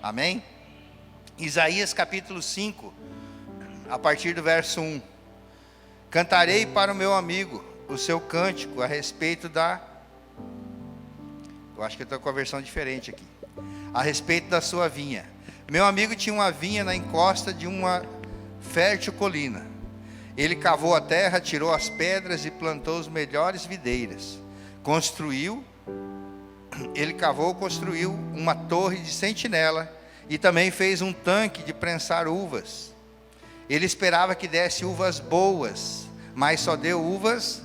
Amém? Isaías capítulo 5, a partir do verso 1. Cantarei para o meu amigo o seu cântico a respeito da... Eu acho que eu estou com a versão diferente aqui. A respeito da sua vinha. Meu amigo tinha uma vinha na encosta de uma fértil colina. Ele cavou a terra, tirou as pedras e plantou os melhores videiras. Construiu uma torre de sentinela e também fez um tanque de prensar uvas. Ele esperava que desse uvas boas, mas só deu uvas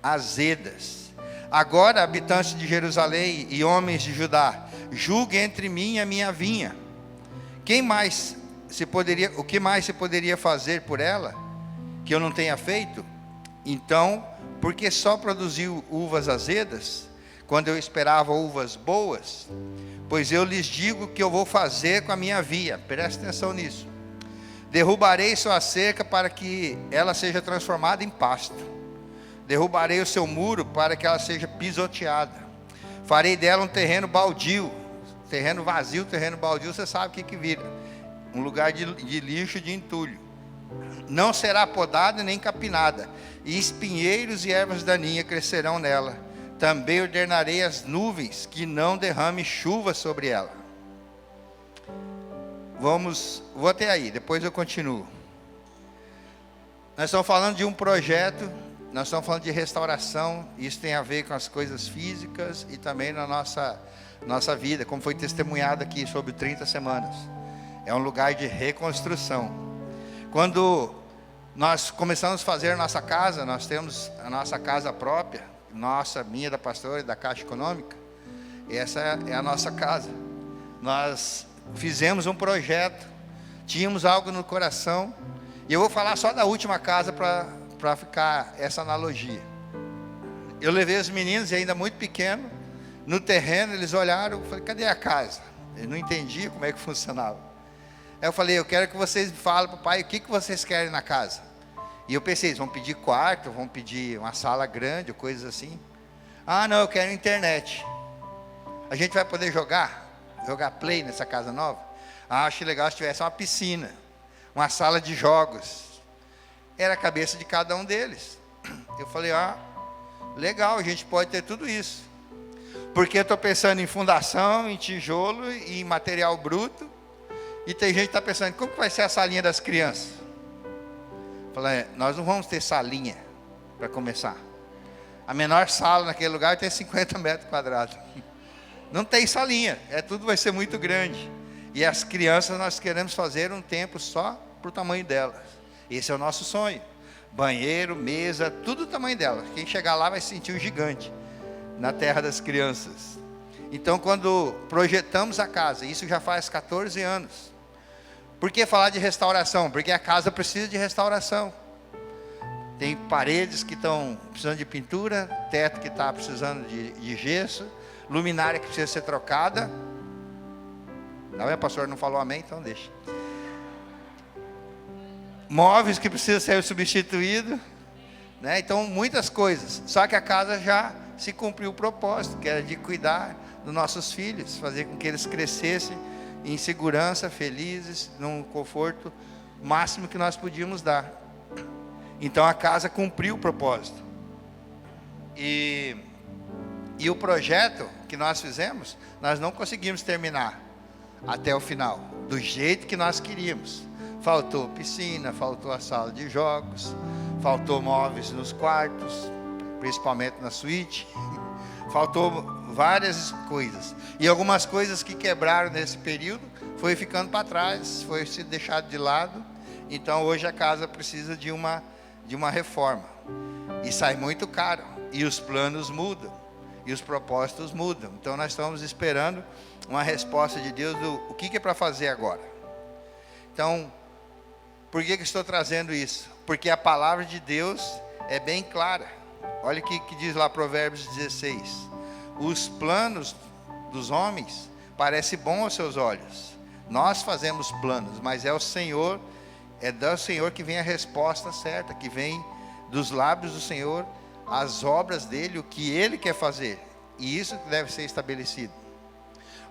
azedas. Agora, habitantes de Jerusalém e homens de Judá, julguem entre mim e a minha vinha. O que mais se poderia fazer por ela que eu não tenha feito? Então, por que só produziu uvas azedas, quando eu esperava uvas boas? Pois eu lhes digo que eu vou fazer com a minha vinha. Preste atenção nisso. Derrubarei sua cerca para que ela seja transformada em pasto. Derrubarei o seu muro para que ela seja pisoteada. Farei dela um terreno baldio. Terreno vazio, terreno baldio, você sabe o que vira. Um lugar de lixo, de entulho. Não será podada nem capinada, e espinheiros e ervas daninhas crescerão nela. Também ordenarei as nuvens que não derrame chuva sobre ela. Vou até aí, depois eu continuo. Nós estamos falando de um projeto, nós estamos falando de restauração. Isso tem a ver com as coisas físicas e também na nossa vida, como foi testemunhado aqui sobre 30 semanas. É um lugar de reconstrução. Quando nós começamos a fazer a nossa casa, nós temos a nossa casa própria, minha, da pastora e da Caixa Econômica. Essa é a nossa casa. Nós fizemos um projeto, tínhamos algo no coração, e eu vou falar só da última casa para ficar essa analogia. Eu levei os meninos, e ainda muito pequeno, no terreno. Eles olharam, eu falei, cadê a casa? Eu não entendia como é que funcionava. Aí eu falei, eu quero que vocês me falem para o pai, o que vocês querem na casa? E eu pensei, eles vão pedir quarto, vão pedir uma sala grande, ou coisas assim. Ah, não, eu quero internet. A gente vai poder jogar play nessa casa nova? Ah, acho legal se tivesse uma piscina, uma sala de jogos. Era a cabeça de cada um deles. Eu falei, legal, a gente pode ter tudo isso. Porque eu estou pensando em fundação, em tijolo e em material bruto. E tem gente que está pensando, como que vai ser a salinha das crianças? Eu falei, nós não vamos ter salinha, para começar. A menor sala naquele lugar tem 50 metros quadrados. Não tem salinha, tudo vai ser muito grande. E as crianças, nós queremos fazer um tempo só para o tamanho delas. Esse é o nosso sonho. Banheiro, mesa, tudo o tamanho delas. Quem chegar lá vai sentir um gigante na terra das crianças. Então, quando projetamos a casa, isso já faz 14 anos. Por que falar de restauração? Porque a casa precisa de restauração. Tem paredes que estão precisando de pintura, teto que está precisando de gesso, luminária que precisa ser trocada. Não é, pastor? Não falou amém? Então deixa. Móveis que precisam ser substituídos, né? Então, muitas coisas. Só que a casa já se cumpriu o propósito, que era de cuidar dos nossos filhos, fazer com que eles crescessem em segurança, felizes, num conforto máximo que nós podíamos dar. Então a casa cumpriu o propósito. E o projeto que nós fizemos, nós não conseguimos terminar até o final, do jeito que nós queríamos. Faltou piscina, faltou a sala de jogos, faltou móveis nos quartos, principalmente na suíte. Faltou várias coisas. E algumas coisas que quebraram nesse período foi ficando para trás, foi se deixado de lado. Então hoje a casa precisa de uma reforma. E sai muito caro. E os planos mudam. E os propósitos mudam. Então nós estamos esperando uma resposta de Deus do o que é para fazer agora. Então, por que estou trazendo isso? Porque a palavra de Deus é bem clara. Olha o que diz lá Provérbios 16. Os planos dos homens parecem bons aos seus olhos. Nós fazemos planos, mas é do Senhor que vem a resposta certa, que vem dos lábios do Senhor, as obras dele, o que ele quer fazer. E isso deve ser estabelecido.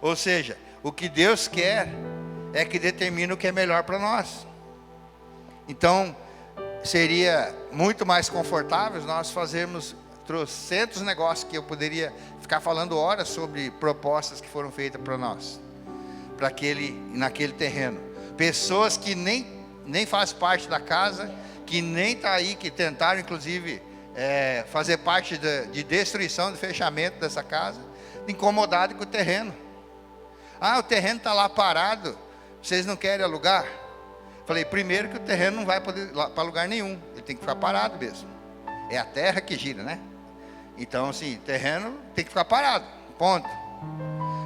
Ou seja, O que Deus quer é que determina o que é melhor para nós. Então, seria muito mais confortável nós fazermos trocentos negócios, que eu poderia ficar falando horas sobre propostas que foram feitas para nós, naquele terreno. Pessoas que nem fazem parte da casa, que nem está aí, que tentaram inclusive fazer parte de destruição, de fechamento dessa casa, incomodado com o terreno. O terreno está lá parado, vocês não querem alugar? Falei, primeiro que o terreno não vai poder para lugar nenhum, ele tem que ficar parado mesmo. É a terra que gira, né? Então, assim, terreno tem que ficar parado, ponto.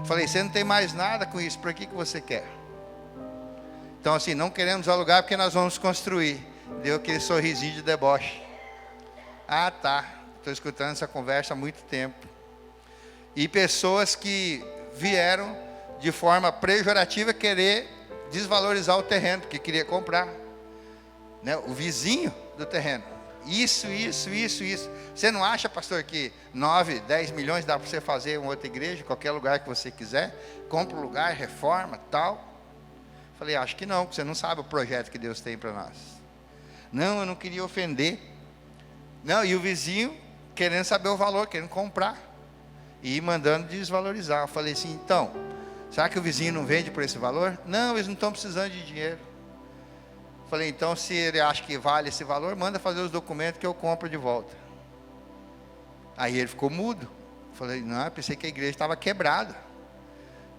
Falei, você não tem mais nada com isso, por que você quer? Então, assim, não queremos alugar porque nós vamos construir. Deu aquele sorrisinho de deboche. Tá, estou escutando essa conversa há muito tempo. E pessoas que vieram de forma pejorativa querer desvalorizar o terreno, porque queria comprar, né? O vizinho do terreno. Isso. Você não acha, pastor, que 9, 10 milhões dá para você fazer uma outra igreja, qualquer lugar que você quiser? Compra um lugar, reforma, tal. Falei, acho que não, porque você não sabe o projeto que Deus tem para nós. Não, eu não queria ofender. Não, e o vizinho querendo saber o valor, querendo comprar. E mandando desvalorizar. Eu falei assim, então, será que o vizinho não vende por esse valor? Não, eles não estão precisando de dinheiro. Falei, então se ele acha que vale esse valor, manda fazer os documentos que eu compro de volta. Aí ele ficou mudo. Falei, não, eu pensei que a igreja estava quebrada.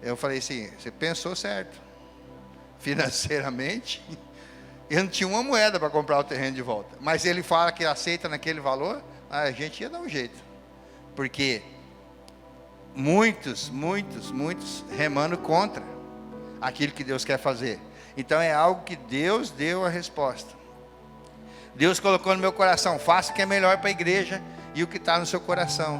Eu falei assim, você pensou certo. Financeiramente, eu não tinha uma moeda para comprar o terreno de volta. Mas ele fala que aceita naquele valor, a gente ia dar um jeito. Porque muitos remando contra aquilo que Deus quer fazer. Então é algo que Deus deu a resposta. Deus colocou no meu coração, faça o que é melhor para a igreja e o que está no seu coração.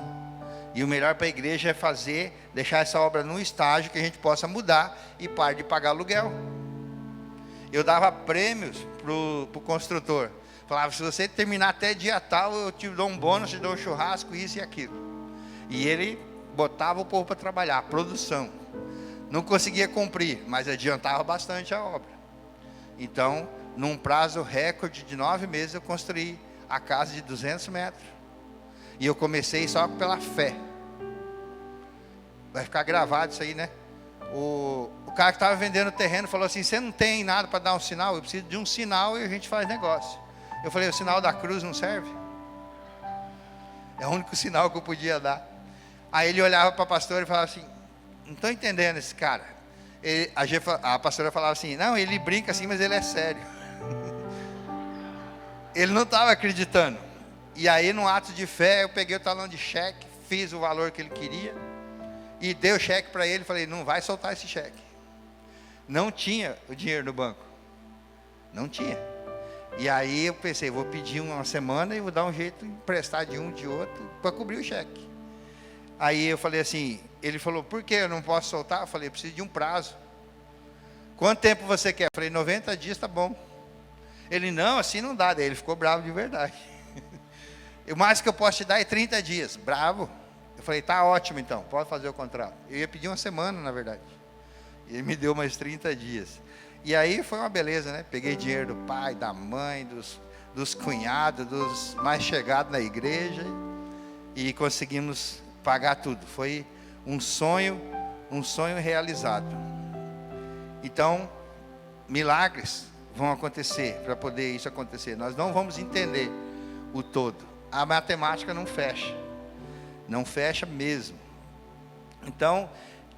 E o melhor para a igreja é deixar essa obra num estágio que a gente possa mudar e parar de pagar aluguel. Eu dava prêmios para o construtor. Falava, se você terminar até dia tal, eu te dou um bônus, te dou um churrasco, isso e aquilo. E ele botava o povo para trabalhar, produção. Não conseguia cumprir, mas adiantava bastante a obra. Então, num prazo recorde de 9 meses, eu construí a casa de 200 metros. E eu comecei só pela fé. Vai ficar gravado isso aí, né? O cara que estava vendendo o terreno falou assim, você não tem nada para dar um sinal? Eu preciso de um sinal e a gente faz negócio. Eu falei, o sinal da cruz não serve? É o único sinal que eu podia dar. Aí ele olhava para a pastora e falava assim, não estou entendendo esse cara. A pastora falava assim, não, ele brinca assim, mas ele é sério. Ele não estava acreditando. E aí, num ato de fé, eu peguei o talão de cheque, fiz o valor que ele queria, e dei o cheque para ele, falei, não vai soltar esse cheque. Não tinha o dinheiro no banco. Não tinha. E aí eu pensei, vou pedir uma semana e vou dar um jeito de emprestar de um, de outro, para cobrir o cheque. Aí eu falei assim, ele falou, por que eu não posso soltar? Eu falei, eu preciso de um prazo. Quanto tempo você quer? Eu falei, 90 dias, tá bom. Ele, não, assim não dá. Daí ele ficou bravo de verdade. O mais que eu posso te dar é 30 dias. Bravo. Eu falei, tá ótimo então, pode fazer o contrato. Eu ia pedir uma semana, na verdade. Ele me deu mais 30 dias. E aí foi uma beleza, né? Peguei dinheiro do pai, da mãe, dos cunhados, dos mais chegados na igreja. E conseguimos pagar tudo. Foi um sonho realizado. Então, milagres vão acontecer para poder isso acontecer. Nós não vamos entender o todo. A matemática não fecha. Não fecha mesmo. Então,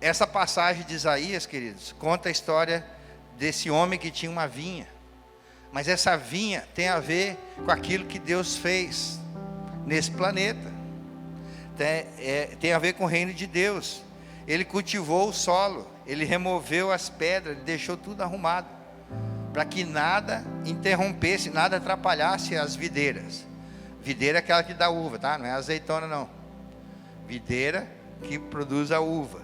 essa passagem de Isaías, queridos, conta a história desse homem que tinha uma vinha. Mas essa vinha tem a ver com aquilo que Deus fez nesse planeta. Tem a ver com o reino de Deus. Ele cultivou o solo, ele removeu as pedras, ele deixou tudo arrumado, para que nada interrompesse, nada atrapalhasse as videiras. Videira é aquela que dá uva, tá? Não é azeitona não. Videira que produz a uva.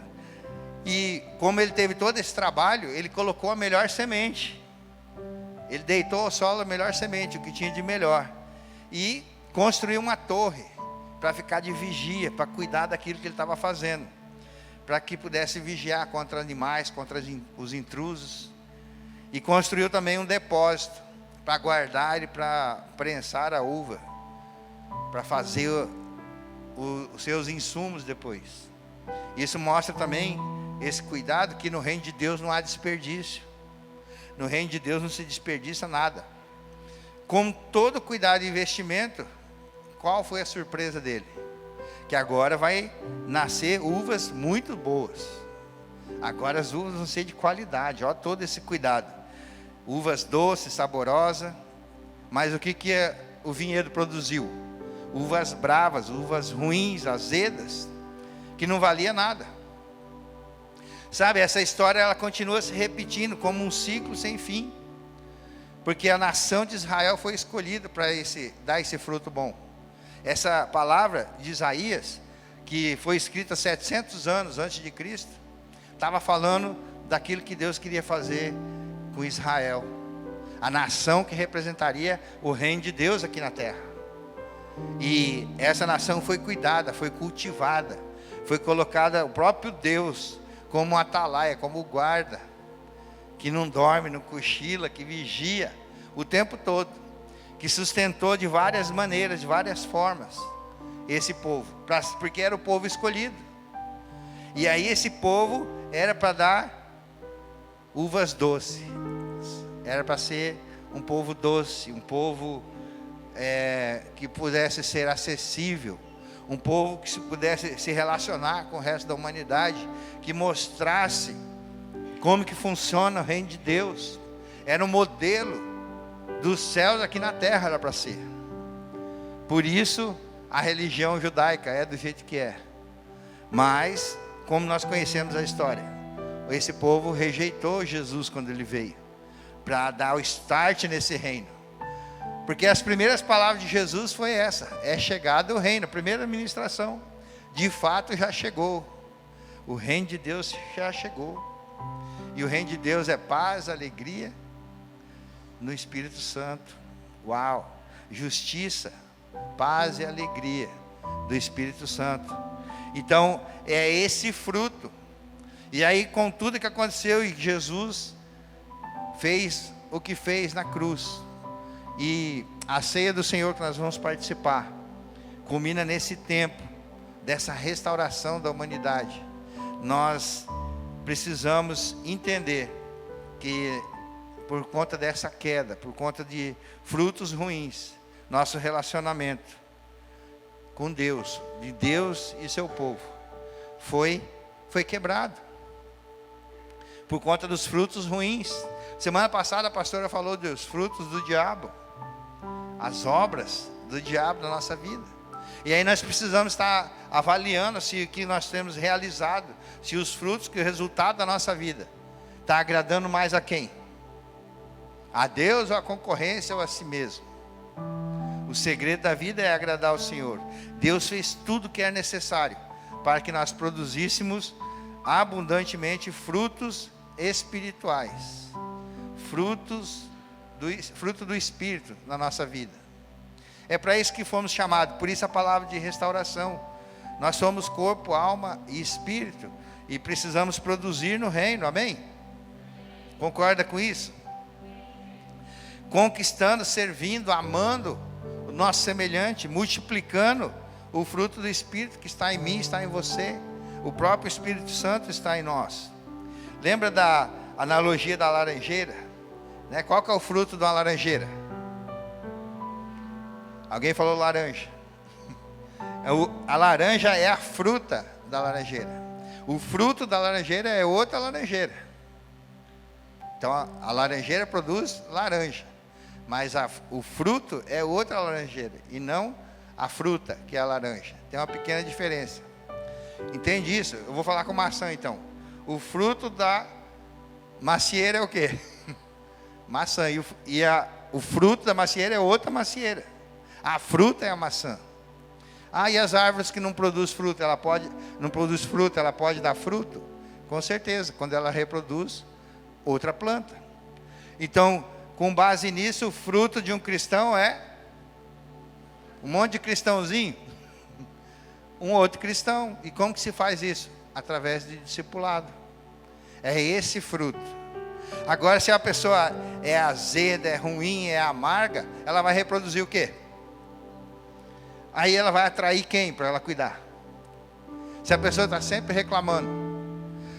E como ele teve todo esse trabalho, ele colocou a melhor semente. Ele deitou ao solo a melhor semente, o que tinha de melhor. E construiu uma torre para ficar de vigia, para cuidar daquilo que ele estava fazendo. para que pudesse vigiar contra animais, contra os intrusos. E construiu também um depósito para guardar e para prensar a uva, para fazer os seus insumos depois. Isso mostra também esse cuidado, que no reino de Deus não há desperdício. No reino de Deus não se desperdiça nada. Com todo cuidado e investimento, qual foi a surpresa dele? Que agora vai nascer uvas muito boas. Agora as uvas vão ser de qualidade. Olha todo esse cuidado. Uvas doces, saborosas. Mas o que o vinhedo produziu? Uvas bravas, uvas ruins, azedas, que não valia nada. Sabe, essa história ela continua se repetindo como um ciclo sem fim. Porque a nação de Israel foi escolhida para dar esse fruto bom. Essa palavra de Isaías, que foi escrita 700 anos antes de Cristo, estava falando daquilo que Deus queria fazer com Israel. A nação que representaria o reino de Deus aqui na terra. E essa nação foi cuidada, foi cultivada, foi colocada o próprio Deus como atalaia, como guarda, que não dorme, não cochila, que vigia o tempo todo, que sustentou de várias maneiras, de várias formas, esse povo, porque era o povo escolhido. E aí esse povo era para dar uvas doces, era para ser um povo doce, um povo que pudesse ser acessível, um povo que pudesse se relacionar com o resto da humanidade, que mostrasse como que funciona o reino de Deus. Era um modelo dos céus aqui na terra, era para ser. Por isso a religião judaica é do jeito que é. Mas, como nós conhecemos a história, esse povo rejeitou Jesus quando ele veio, para dar o start nesse reino. Porque as primeiras palavras de Jesus foi essa: é chegado o reino. A primeira ministração, de fato já chegou. O reino de Deus já chegou. E o reino de Deus é paz, alegria no Espírito Santo. Uau! Justiça, paz e alegria do Espírito Santo. Então é esse fruto. E aí, com tudo que aconteceu, e Jesus fez o que fez na cruz, e a ceia do Senhor que nós vamos participar culmina nesse tempo dessa restauração da humanidade. Nós precisamos entender que por conta dessa queda, por conta de frutos ruins, nosso relacionamento com Deus, de Deus e seu povo, foi quebrado por conta dos frutos ruins. Semana passada a pastora falou dos frutos do diabo, as obras do diabo na nossa vida. E aí nós precisamos estar avaliando se o que nós temos realizado, se os frutos, que o resultado da nossa vida está agradando mais a quem? A Deus, ou a concorrência, ou a si mesmo? O segredo da vida é agradar ao Senhor. Deus fez tudo o que é necessário para que nós produzíssemos abundantemente frutos espirituais, fruto do Espírito na nossa vida. É para isso que fomos chamados. Por isso a palavra de restauração. Nós somos corpo, alma e espírito, e precisamos produzir no reino. Amém? Concorda com isso? Conquistando, servindo, amando o nosso semelhante, multiplicando o fruto do Espírito que está em mim, está em você. O próprio Espírito Santo está em nós. Lembra da analogia da laranjeira? Né? Qual que é o fruto de uma laranjeira? Alguém falou laranja. A laranja é a fruta da laranjeira. O fruto da laranjeira é outra laranjeira. Então a laranjeira produz laranja, mas o fruto é outra laranjeira, e não a fruta, que é a laranja. Tem uma pequena diferença. Entende isso? Eu vou falar com maçã então. O fruto da macieira é o quê? Maçã. O fruto da macieira é outra macieira. A fruta é a maçã. E as árvores que não produzem fruto, ela pode dar fruto? Com certeza, quando ela reproduz outra planta. Então, com base nisso, o fruto de um cristão é um monte de cristãozinho, um outro cristão. E como que se faz isso? através de discipulado. É esse fruto. Agora, se a pessoa é azeda, é ruim, é amarga, ela vai reproduzir o quê? Aí ela vai atrair quem para ela cuidar? Se a pessoa está sempre reclamando,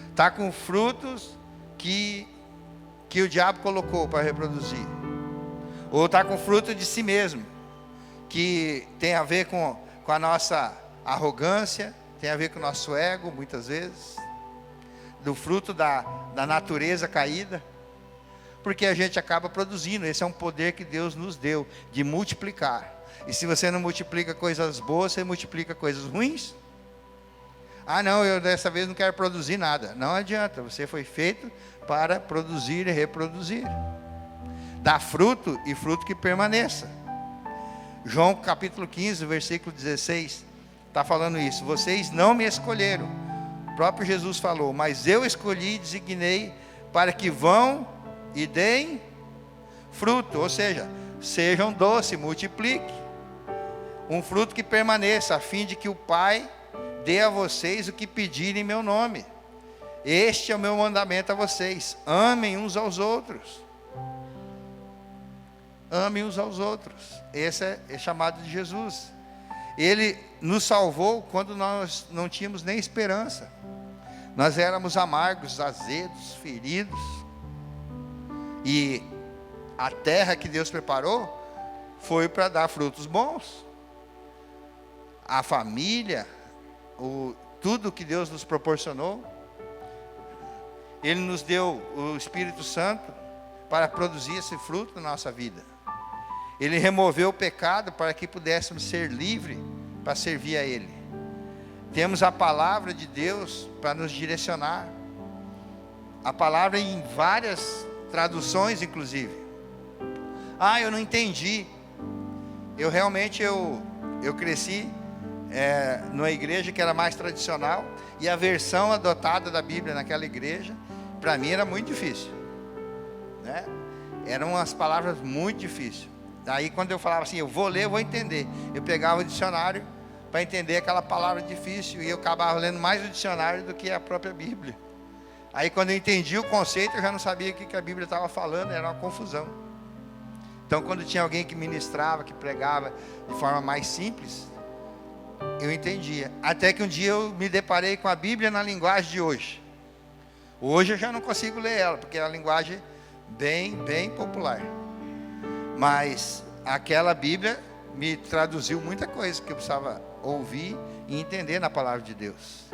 está com frutos que o diabo colocou para reproduzir, ou está com fruto de si mesmo, que tem a ver com a nossa arrogância, tem a ver com o nosso ego, muitas vezes, do fruto da natureza caída, porque a gente acaba produzindo. Esse é um poder que Deus nos deu, de multiplicar. E se você não multiplica coisas boas, você multiplica coisas ruins. Ah não, eu dessa vez não quero produzir nada. Não adianta, você foi feito para produzir e reproduzir. Dá fruto e fruto que permaneça. João capítulo 15, versículo 16, está falando isso. Vocês não me escolheram. O próprio Jesus falou, mas eu escolhi e designei para que vão e deem fruto. Ou seja, sejam doces, multipliquem. Um fruto que permaneça, a fim de que o Pai dê a vocês o que pedirem em meu nome. Este é o meu mandamento a vocês: amem uns aos outros. Amem uns aos outros. Esse é chamado de Jesus. Ele nos salvou quando nós não tínhamos nem esperança. Nós éramos amargos, azedos, feridos. E a terra que Deus preparou foi para dar frutos bons. A família, tudo que Deus nos proporcionou. Ele nos deu o Espírito Santo para produzir esse fruto na nossa vida. Ele removeu o pecado para que pudéssemos ser livres para servir a Ele. Temos a palavra de Deus para nos direcionar. A palavra em várias traduções, inclusive. Ah, eu não entendi. Eu realmente cresci numa igreja que era mais tradicional, e a versão adotada da Bíblia naquela igreja, para mim era muito difícil, né? Eram umas palavras muito difíceis. Daí quando eu falava assim, eu vou ler, eu vou entender, eu pegava o dicionário para entender aquela palavra difícil, e eu acabava lendo mais o dicionário do que a própria Bíblia. Aí quando eu entendi o conceito, eu já não sabia o que a Bíblia estava falando, era uma confusão. Então quando tinha alguém que ministrava, que pregava de forma mais simples, eu entendia. Até que um dia eu me deparei com a Bíblia na linguagem de hoje. Hoje eu já não consigo ler ela, porque é uma linguagem bem popular. Mas aquela Bíblia me traduziu muita coisa que eu precisava ouvir e entender na palavra de Deus.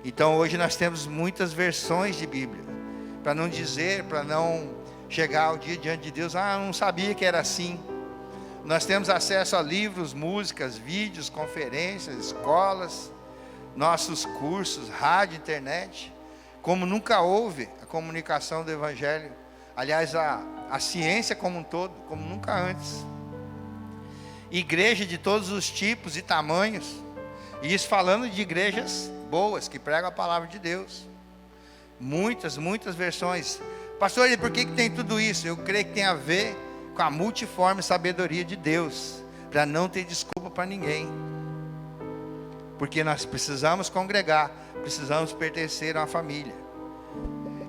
Então hoje nós temos muitas versões de Bíblia, para não dizer, para não chegar ao dia diante de Deus, eu não sabia que era assim. Nós temos acesso a livros, músicas, vídeos, conferências, escolas, nossos cursos, rádio, internet. Como nunca houve a comunicação do Evangelho. Aliás, a ciência como um todo, como nunca antes. Igreja de todos os tipos e tamanhos. E isso falando de igrejas boas, que pregam a palavra de Deus. Muitas versões. Pastor, e por que tem tudo isso? Eu creio que tem a ver com a multiforme sabedoria de Deus, para não ter desculpa para ninguém, porque nós precisamos congregar, precisamos pertencer a uma família.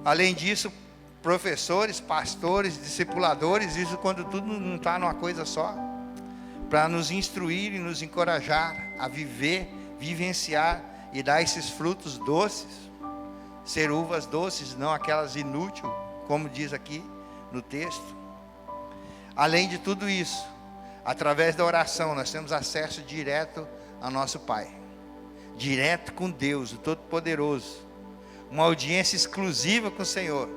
Além disso, professores, pastores, discipuladores, isso quando tudo não está numa coisa só, para nos instruir e nos encorajar a viver, vivenciar e dar esses frutos doces, ser uvas doces, não aquelas inúteis, como diz aqui no texto. Além de tudo isso, através da oração, nós temos acesso direto ao nosso Pai. Direto com Deus, o Todo-Poderoso. Uma audiência exclusiva com o Senhor.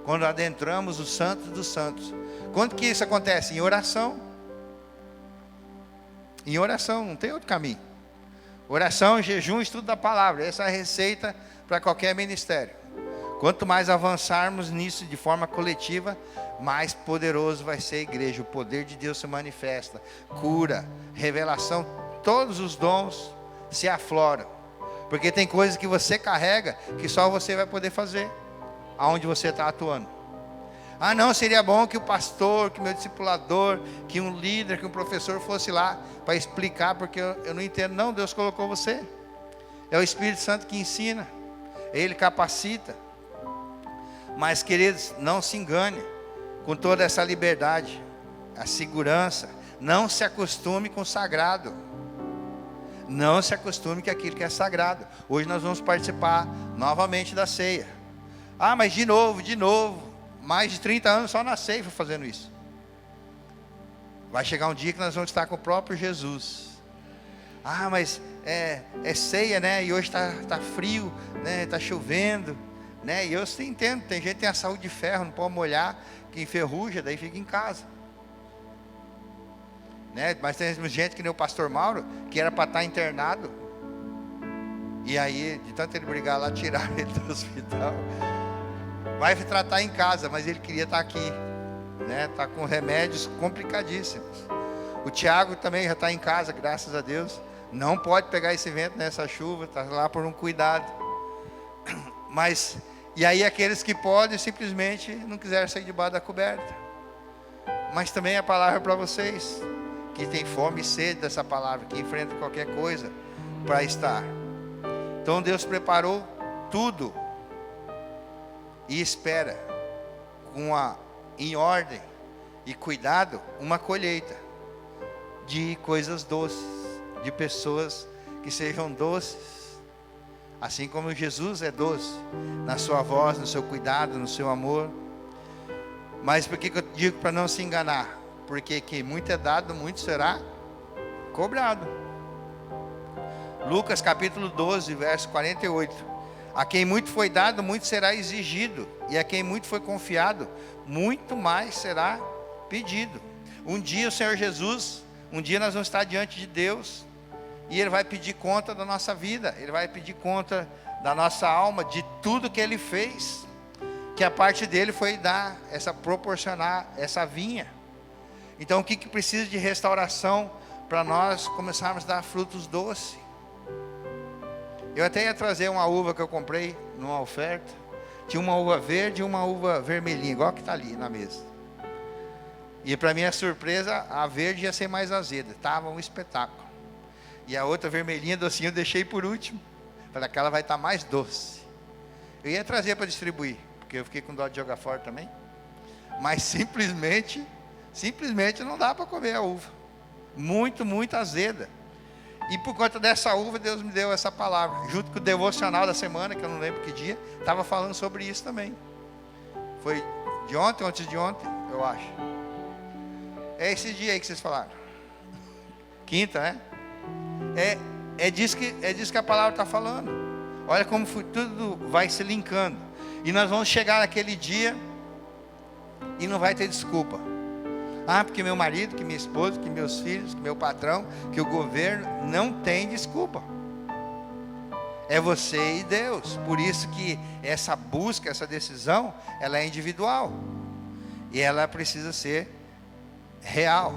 Quando adentramos o Santo dos Santos. Quando que isso acontece? Em oração. Em oração, não tem outro caminho. Oração, jejum, estudo da palavra. Essa é a receita para qualquer ministério. Quanto mais avançarmos nisso de forma coletiva, mais poderoso vai ser a igreja. O poder de Deus se manifesta. Cura, revelação, todos os dons se afloram. Porque tem coisas que você carrega que só você vai poder fazer aonde você está atuando. Ah não, seria bom que o pastor, que o meu discipulador, que um líder, que um professor fosse lá para explicar, porque eu não entendo. Não, Deus colocou você. É o Espírito Santo que ensina, Ele capacita. Mas, queridos, não se engane com toda essa liberdade, a segurança. Não se acostume com o sagrado. Não se acostume com aquilo que é sagrado. Hoje nós vamos participar novamente da ceia. Ah, mas de novo. Mais de 30 anos só na ceia fazendo isso. Vai chegar um dia que nós vamos estar com o próprio Jesus. Ah, mas é ceia, né? E hoje está frio, né? Está chovendo, né? E eu entendo, tem gente que tem a saúde de ferro, não pode molhar, que enferruja, daí fica em casa, né? Mas tem gente que nem o pastor Mauro, que era para estar internado, e aí, de tanto ele brigar lá, tiraram ele do hospital. Vai tratar em casa, mas ele queria estar aqui, né? Está com remédios complicadíssimos. O Tiago também já está em casa, graças a Deus. Não pode pegar esse vento nessa chuva, está lá por um cuidado. Mas, e aí aqueles que podem, simplesmente não quiseram sair debaixo da coberta. Mas também a palavra para vocês, que tem fome e sede dessa palavra, que enfrenta qualquer coisa para estar. Então Deus preparou tudo e espera, em ordem e cuidado, uma colheita de coisas doces, de pessoas que sejam doces, assim como Jesus é doce, na sua voz, no seu cuidado, no seu amor. Mas por que eu digo para não se enganar? Porque que muito é dado, muito será cobrado. Lucas capítulo 12, verso 48. A quem muito foi dado, muito será exigido, e a quem muito foi confiado, muito mais será pedido. Um dia o Senhor Jesus, um dia nós vamos estar diante de Deus, e Ele vai pedir conta da nossa vida, Ele vai pedir conta da nossa alma, de tudo que Ele fez, que a parte dele foi proporcionar essa vinha. Então o que precisa de restauração para nós começarmos a dar frutos doces? Eu até ia trazer uma uva que eu comprei numa oferta, tinha uma uva verde e uma uva vermelhinha, igual que está ali na mesa. E para minha surpresa, a verde ia ser mais azeda, estava um espetáculo. E a outra vermelhinha, docinha, eu deixei por último. Falei, aquela vai estar mais doce. Eu ia trazer para distribuir, porque eu fiquei com dó de jogar fora também. Mas simplesmente não dá para comer a uva. Muito azeda. E por conta dessa uva, Deus me deu essa palavra. Junto com o devocional da semana, que eu não lembro que dia, estava falando sobre isso também. Foi de ontem, antes de ontem, eu acho. É esse dia aí que vocês falaram. Quinta, né? É disso que a palavra está falando. Olha como tudo vai se linkando. E nós vamos chegar naquele dia e não vai ter desculpa. Ah, porque meu marido, que minha esposa, que meus filhos, que meu patrão, que o governo, não tem desculpa. É você e Deus. Por isso que essa busca, essa decisão, ela é individual. E ela precisa ser real.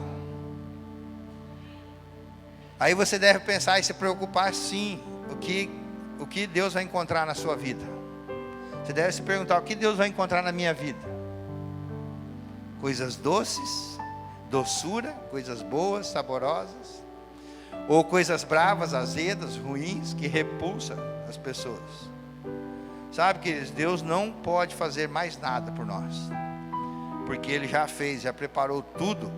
Aí você deve pensar e se preocupar sim, o que Deus vai encontrar na sua vida. Você deve se perguntar, o que Deus vai encontrar na minha vida? Coisas doces, doçura, coisas boas, saborosas, ou coisas bravas, azedas, ruins, que repulsam as pessoas. Sabe, queridos, Deus não pode fazer mais nada por nós, porque Ele já fez, já preparou tudo,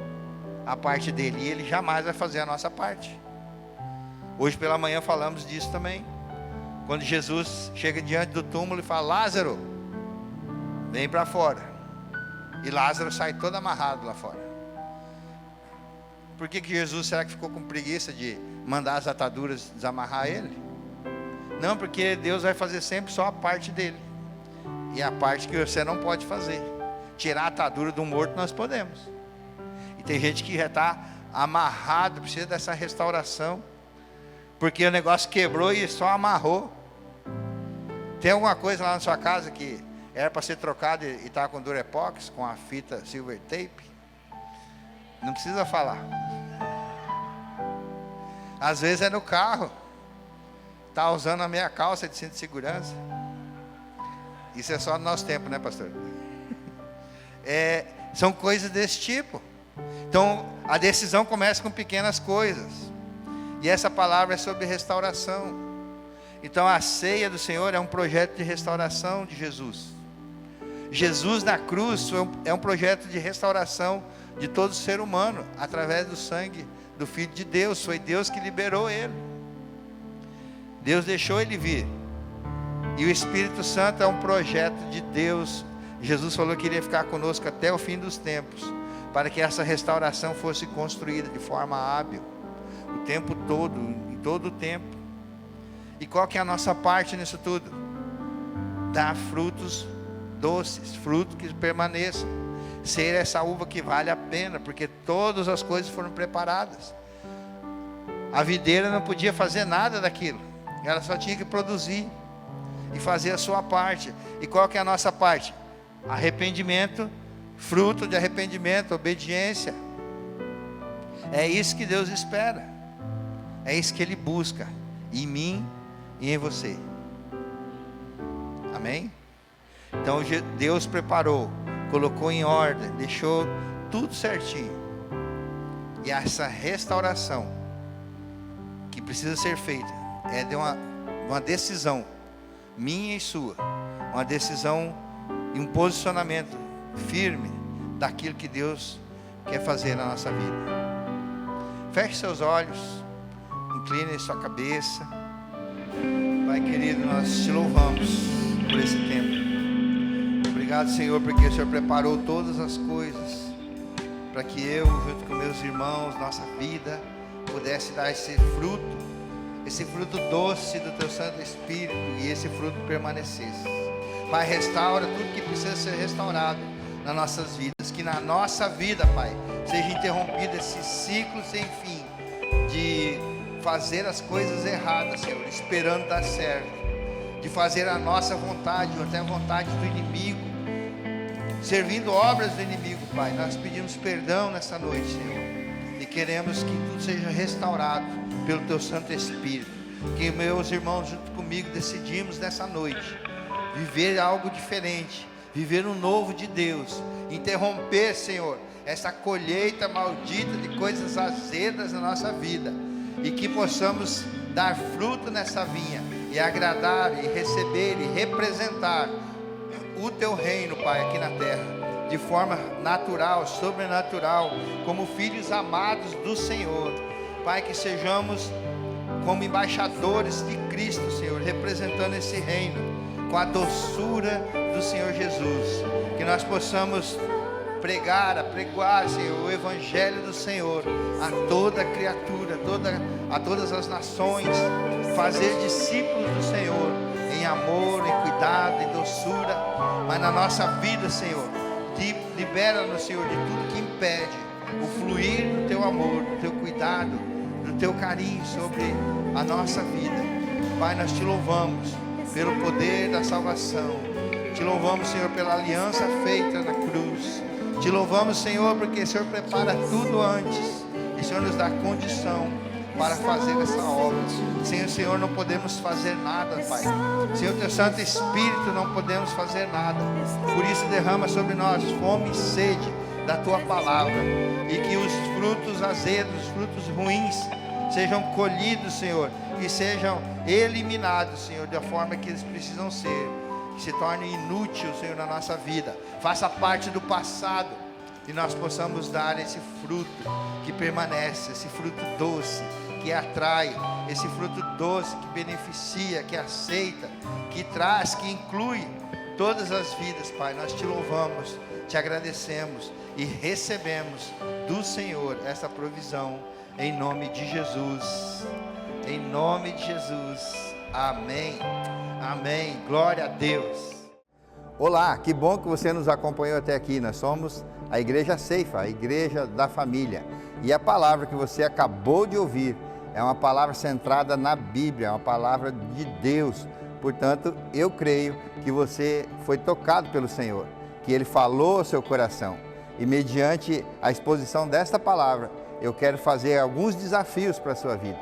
a parte dele, e Ele jamais vai fazer a nossa parte. Hoje pela manhã falamos disso também, quando Jesus chega diante do túmulo e fala, Lázaro, vem para fora. E Lázaro sai todo amarrado lá fora. Por que Jesus, será que ficou com preguiça de mandar as ataduras desamarrar ele? Não, porque Deus vai fazer sempre só a parte dele. E a parte que você não pode fazer. Tirar a atadura do morto nós podemos. E tem gente que já está amarrado, precisa dessa restauração. Porque o negócio quebrou e só amarrou. Tem alguma coisa lá na sua casa que era para ser trocado e está com Durepox, com a fita silver tape? Não precisa falar. Às vezes é no carro. Está usando a meia calça de cinto de segurança. Isso é só no nosso tempo, né, pastor? São coisas desse tipo. Então, a decisão começa com pequenas coisas. E essa palavra é sobre restauração. Então a ceia do Senhor é um projeto de restauração de Jesus. Jesus na cruz é um projeto de restauração de todo ser humano, através do sangue do Filho de Deus. Foi Deus que liberou ele. Deus deixou ele vir. E o Espírito Santo é um projeto de Deus. Jesus falou que iria ficar conosco até o fim dos tempos, para que essa restauração fosse construída de forma hábil, o tempo todo, em todo o tempo. E qual que é a nossa parte nisso tudo? Dar frutos doces, frutos que permaneçam, ser essa uva que vale a pena, porque todas as coisas foram preparadas. A videira não podia fazer nada daquilo, ela só tinha que produzir e fazer a sua parte. E qual que é a nossa parte? Arrependimento, fruto de arrependimento, obediência. É isso que Deus espera, é isso que Ele busca em mim e em você. Amém? Então Deus preparou, colocou em ordem, deixou tudo certinho. E essa restauração que precisa ser feita é de uma decisão minha e sua, uma decisão e um posicionamento firme daquilo que Deus quer fazer na nossa vida. Feche seus olhos, incline sua cabeça. Pai querido, nós te louvamos por esse tempo. Obrigado, Senhor, porque o Senhor preparou todas as coisas para que eu, junto com meus irmãos, nossa vida pudesse dar esse fruto doce do Teu Santo Espírito, e esse fruto permanecesse. Pai, restaura tudo que precisa ser restaurado nas nossas vidas, que na nossa vida, Pai, seja interrompido esse ciclo sem fim de fazer as coisas erradas, Senhor, esperando dar certo, de fazer a nossa vontade ou até a vontade do inimigo, servindo obras do inimigo, Pai. Nós pedimos perdão nessa noite, Senhor, e queremos que tudo seja restaurado pelo Teu Santo Espírito. Que meus irmãos junto comigo decidimos nessa noite viver algo diferente, viver um novo de Deus, interromper, Senhor, essa colheita maldita de coisas azedas na nossa vida, e que possamos dar fruto nessa vinha e agradar e receber e representar o Teu reino, Pai, aqui na terra, de forma natural, sobrenatural, como filhos amados do Senhor. Pai, que sejamos como embaixadores de Cristo, Senhor, representando esse reino com a doçura do Senhor Jesus. Que nós possamos apregoar, Senhor, o Evangelho do Senhor a toda criatura, a todas as nações, fazer discípulos do Senhor em amor, em cuidado, em doçura. Mas na nossa vida, Senhor, libera-nos, Senhor, de tudo que impede o fluir do Teu amor, do Teu cuidado, do Teu carinho sobre a nossa vida. Pai, nós Te louvamos pelo poder da salvação. Te louvamos, Senhor, pela aliança feita na cruz. Te louvamos, Senhor, porque o Senhor prepara tudo antes, e o Senhor nos dá condição para fazer essa obra. Sem o Senhor não podemos fazer nada, Pai. Sem o Teu Santo Espírito não podemos fazer nada. Por isso derrama sobre nós fome e sede da Tua palavra, e que os frutos azedos, os frutos ruins sejam colhidos, Senhor, e sejam eliminados, Senhor, da forma que eles precisam ser, que se tornem inúteis, Senhor, na nossa vida, faça parte do passado, e nós possamos dar esse fruto que permanece, esse fruto doce, que atrai, esse fruto doce que beneficia, que aceita, que traz, que inclui todas as vidas, Pai. Nós Te louvamos, Te agradecemos e recebemos do Senhor essa provisão, em nome de Jesus. Em nome de Jesus. Amém. Amém. Glória a Deus. Olá, que bom que você nos acompanhou até aqui. Nós somos a Igreja Ceifa, a Igreja da Família. E a palavra que você acabou de ouvir é uma palavra centrada na Bíblia, é uma palavra de Deus. Portanto, eu creio que você foi tocado pelo Senhor, que Ele falou ao seu coração. E mediante a exposição desta palavra, eu quero fazer alguns desafios para a sua vida.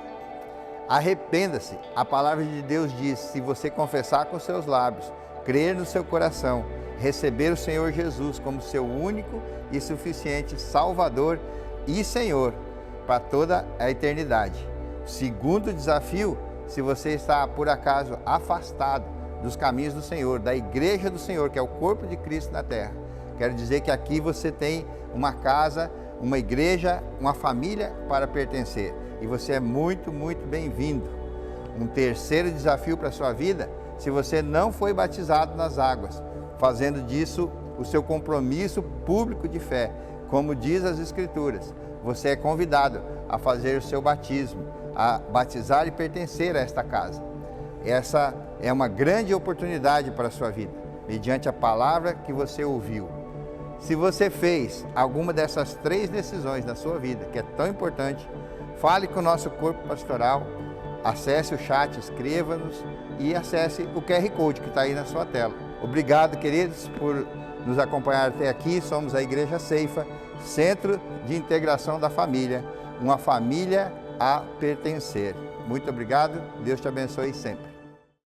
Arrependa-se. A palavra de Deus diz: se você confessar com seus lábios, crer no seu coração, receber o Senhor Jesus como seu único e suficiente Salvador e Senhor para toda a eternidade. Segundo desafio, se você está, por acaso, afastado dos caminhos do Senhor, da igreja do Senhor, que é o corpo de Cristo na terra, quero dizer que aqui você tem uma casa, uma igreja, uma família para pertencer. E você é muito, muito bem-vindo. Um terceiro desafio para a sua vida, se você não foi batizado nas águas, fazendo disso o seu compromisso público de fé, como diz as Escrituras, você é convidado a fazer o seu batismo, a batizar e pertencer a esta casa. Essa é uma grande oportunidade para a sua vida, mediante a palavra que você ouviu. Se você fez alguma dessas 3 decisões na sua vida, que é tão importante, fale com o nosso corpo pastoral, acesse o chat, escreva-nos e acesse o QR Code que está aí na sua tela. Obrigado, queridos, por nos acompanhar até aqui. Somos a Igreja Ceifa, Centro de Integração da Família, uma família a pertencer. Muito obrigado, Deus te abençoe sempre.